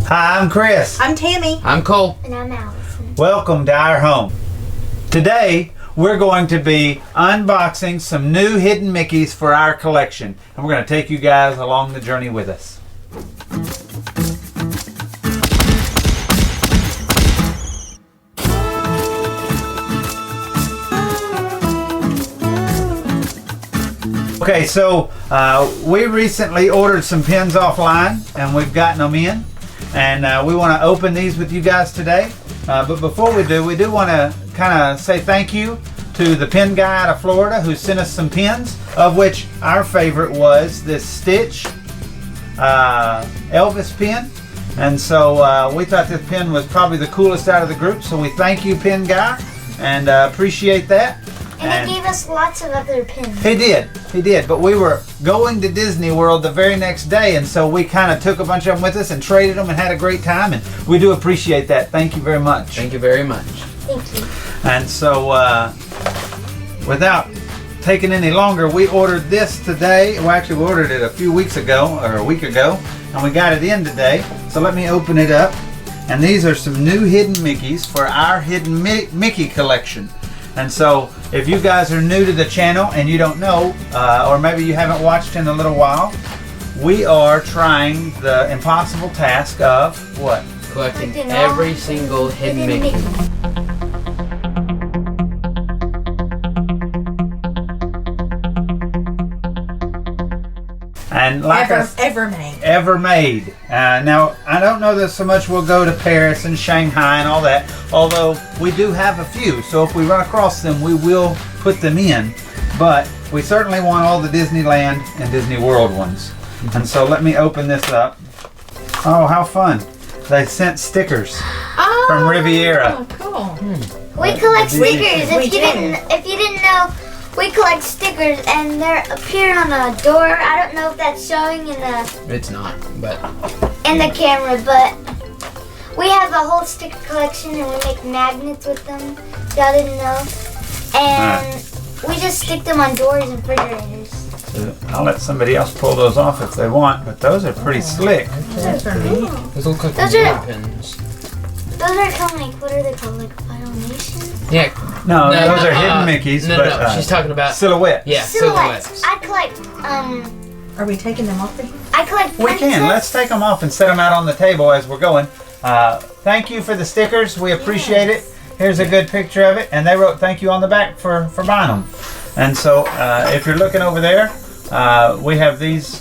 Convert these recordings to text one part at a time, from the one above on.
Hi, I'm Chris. I'm Tammy. I'm Cole. And I'm Allison. Welcome to our home. Today, we're going to be unboxing some new hidden Mickeys for our collection. And we're going to take you guys along the journey with us. Okay, so we recently ordered some pins offline and we've gotten them in. And we want to open these with you guys today. But before we do want to kind of say thank you to the pin guy out of Florida who sent us some pins, of which our favorite was this Stitch Elvis pin. And so we thought this pin was probably the coolest out of the group. So we thank you, pin guy, and appreciate that. And he gave us lots of other pins. He did. But we were going to Disney World the very next day, and so we kind of took a bunch of them with us and traded them and had a great time, and we do appreciate that. Thank you very much. Thank you very much. Thank you. And so, without taking any longer, we ordered this today. Well, actually, we ordered it a few weeks ago, or a week ago, and we got it in today. So let me open it up. And these are some new hidden Mickeys for our hidden Mickey collection. And so, if you guys are new to the channel and you don't know, or maybe you haven't watched in a little while, we are trying the impossible task of what? Collecting every single hidden Mickey. And like ever made. Now, I don't know that so much we'll go to Paris and Shanghai and all that, although we do have a few. So if we run across them, we will put them in. But we certainly want all the Disneyland and Disney World ones. And so let me open this up. Oh, how fun. They sent stickers from Riviera. Oh, cool. We collect stickers. If you didn't know, we collect stickers, and they're appear on a door. I don't know if that's showing in the. It's not, but in the camera, but we have a whole sticker collection, and we make magnets with them. Y'all didn't know, and we just stick them on doors and refrigerators. So I'll let somebody else pull those off if they want, but those are pretty slick. Those are neat. those look like Those are- pins. Those are kind of like, what are they called? Like Final Nation? Yeah. No, those are hidden Mickeys, No, but she's talking about silhouettes. Yeah, silhouettes. I collect, Are we taking them off the I collect We can. Let's take them off and set them out on the table as we're going. Thank you for the stickers. We appreciate it. Here's a good picture of it. And they wrote thank you on the back for buying them. And so if you're looking over there, we have these.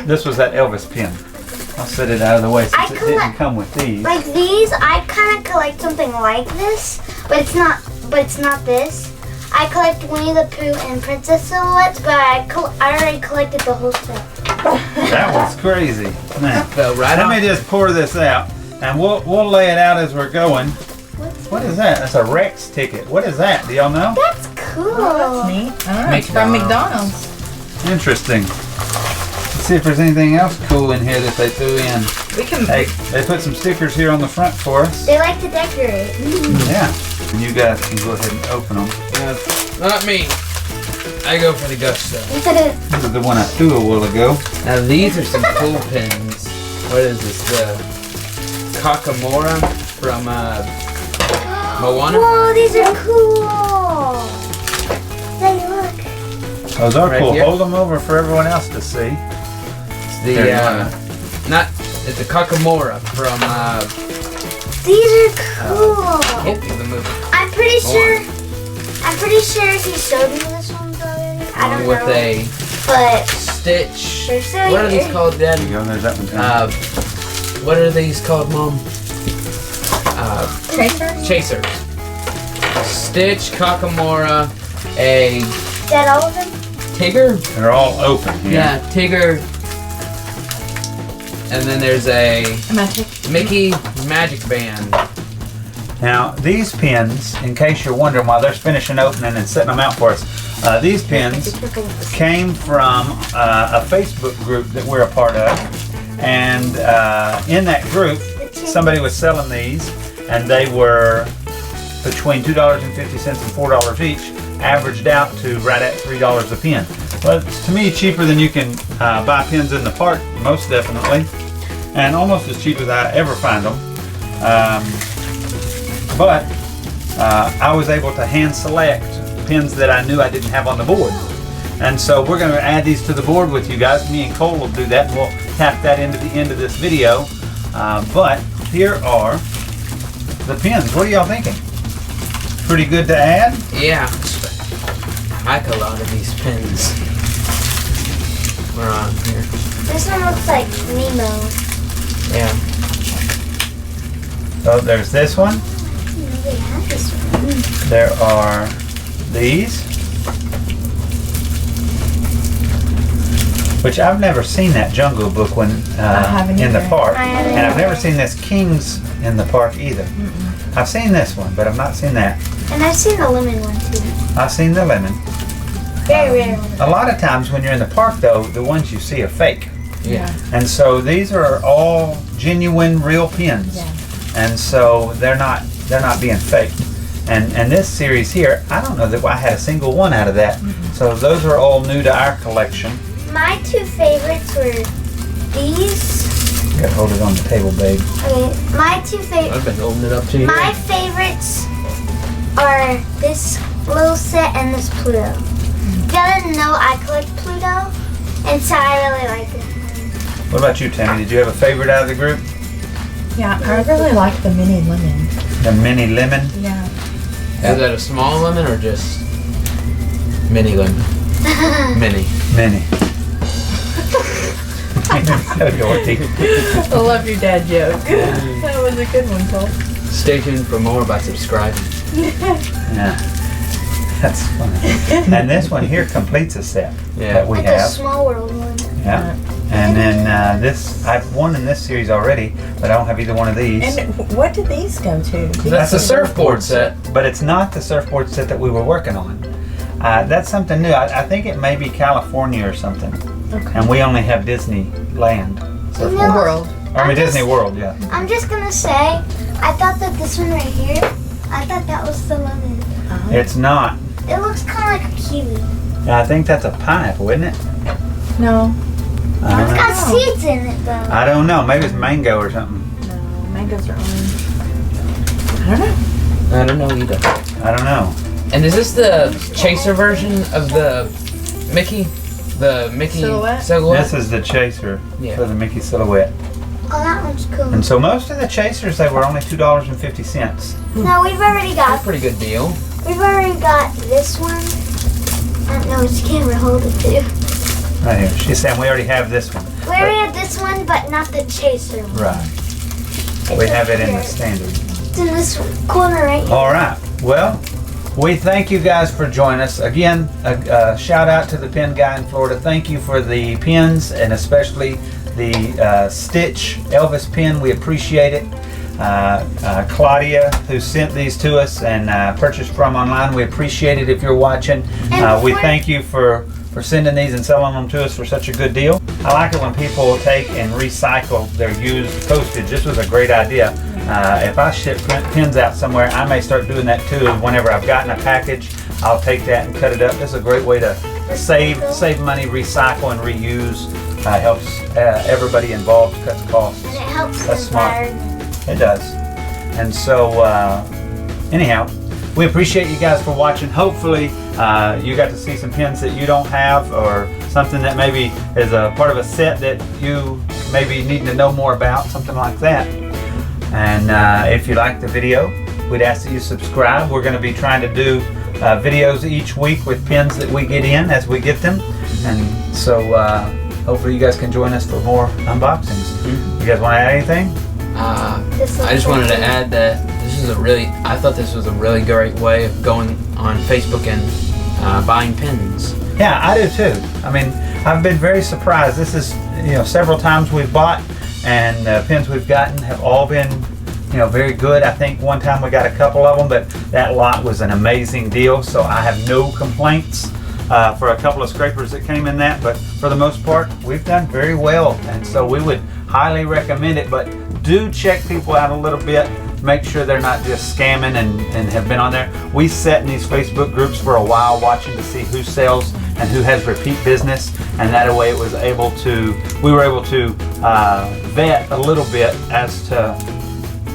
This was that Elvis pin. I'll set it out of the way since it didn't come with these. Like these, I kind of collect something like this, but it's not this. I collect Winnie the Pooh and Princess silhouettes, but I already collected the whole set. That was crazy. Man. Fell right Let off. me just pour this out, and we'll lay it out as we're going. What is that? That's a Rex ticket. What is that? Do y'all know? That's cool. Oh, that's neat. All right, it's from McDonald's. Interesting. Let's see if there's anything else cool in here that they threw in. We can. Hey, they put some stickers here on the front for us. They like to decorate. Yeah. And you guys can go ahead and open them. Not me. I go for the gusto. This is the one I threw a while ago. Now these are some cool pins. What is this? The Kakamora from Moana. Whoa, these are cool. Hey, look. Those are Right cool. here. Hold them over for everyone else to see. It's the it's a Kakamora from These are cool. can't think of the movie. I'm pretty sure he showed me this one already. I don't With know. a But Stitch. they're so What are these called, Dad? There you go. There's that one. What are these called, Mom? Chasers. Stitch, Kakamora, a Is that all of them? Tigger? They're all open here. Yeah, Tigger. And then there's a Mickey Magic Band. Now, these pins, in case you're wondering why they're finishing opening and setting them out for us, these pins came from a Facebook group that we're a part of. And in that group, somebody was selling these, and they were between $2.50 and $4 each, averaged out to right at $3 a pin. Well, it's to me cheaper than you can buy pins in the park, most definitely. and almost as cheap as I ever find them. But I was able to hand select pins that I knew I didn't have on the board. And so we're going to add these to the board with you guys. Me and Cole will do that, and we'll tap that into the end of this video. But here are the pins. What are y'all thinking? Pretty good to add? Yeah. I like a lot of these pins. We're on here. This one looks like Nemo. Yeah. So there's this one. I didn't know they had this one. There are these. Which I've never seen that Jungle Book when haven't in the either. park. I haven't And I've either. never seen this King's in the park either. I've seen this one, but I've not seen that. And I've seen the lemon one too. I've seen the lemon. Very rare one. A lot of times when you're in the park though, the ones you see are fake. Yeah. And so these are all genuine, real pins. Yeah. And so they're not being faked. And this series here, I don't know that I had a single one out of that. So those are all new to our collection. My two favorites were these. You gotta hold it on the table, babe. Okay, my two favorites. I've been holding it up to you. My favorites are this little set and this Pluto. You gotta know I collect Pluto, and so I really like it. What about you, Tammy? Did you have a favorite out of the group? Yeah, I really like the mini lemon. The mini lemon? Yeah. Is that a small lemon or just mini lemon? Mini. Mini. So dorky. I love your dad joke. That was a good one, Cole. Stay tuned for more by subscribing. Yeah. That's funny. And this one here completes a set Yeah. that we Like a have. small world one. Yeah. And then this, I've won in this series already, but I don't have either one of these. And what did these go to? That's a surfboard set. But it's not the surfboard set that we were working on. That's something new. I think it may be California or something. Okay. And we only have Disneyland surfboard. No. World. Or I mean I'm just- Disney World, yeah. I'm just gonna say, I thought that this one right here, I thought that was the lemon. It's not. It looks kind of like a kiwi. I think that's a pineapple, isn't it? No. I It's don't know. got seeds in it though. I don't know. Maybe it's mango or something. No. Mangoes are orange. I don't know. I don't know either. I don't know. And is this the chaser version of the Mickey? The Mickey Silhouette? This is the chaser Yeah. for the Mickey silhouette. Oh, that one's cool. And so most of the chasers, they were only $2.50. No, we've already That's a got pretty good deal. this one. I don't know which camera hold it to. Right here. She's saying we already have this one. We already have this one, but not the chaser one. Right. It's We have up it in the here. standard. It's in this corner right here. All right. Well, we thank you guys for joining us. Again, a shout out to the pin guy in Florida. Thank you for the pins and especially the Stitch Elvis pin. We appreciate it. Claudia, who sent these to us and purchased from online, we appreciate it if you're watching. And We for- thank you for sending these and selling them to us for such a good deal. I like it when people take and recycle their used postage. This was a great idea. If I ship pins out somewhere, I may start doing that too. Whenever I've gotten a package, I'll take that and cut it up. This is a great way to save money, recycle, and reuse. Helps everybody involved, cuts costs. And it helps That's the smart. environment. It does. And so, anyhow, we appreciate you guys for watching. Hopefully, you got to see some pins that you don't have or something that maybe is a part of a set that you maybe need to know more about, something like that. And if you like the video, we'd ask that you subscribe. We're going to be trying to do videos each week with pins that we get in as we get them. And so, hopefully you guys can join us for more unboxings. You guys want to add anything? I This looks just wanted to like- add that I thought this was a really great way of going on Facebook and buying pins. Yeah, I do too. I mean, I've been very surprised. This is, several times we've bought, and the pins we've gotten have all been, very good. I think one time we got a couple of them, but that lot was an amazing deal, so I have no complaints for a couple of scrapers that came in that, but for the most part, we've done very well, and so we would highly recommend it, but do check people out a little bit. make sure they're not just scamming and have been on there. We sat in these Facebook groups for a while watching to see who sells and who has repeat business, and that way we were able to vet a little bit as to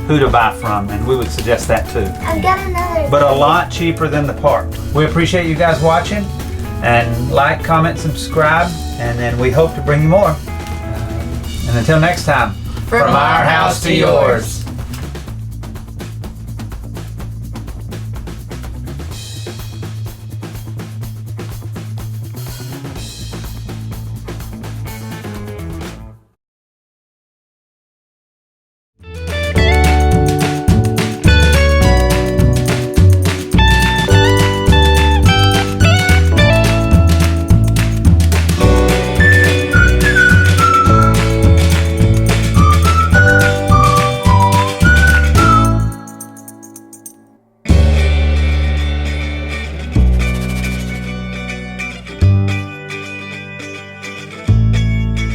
who to buy from, and we would suggest that too. I've got another. But a lot cheaper than the park. We appreciate you guys watching, and like, comment, subscribe, and then we hope to bring you more. And until next time, From our house to yours.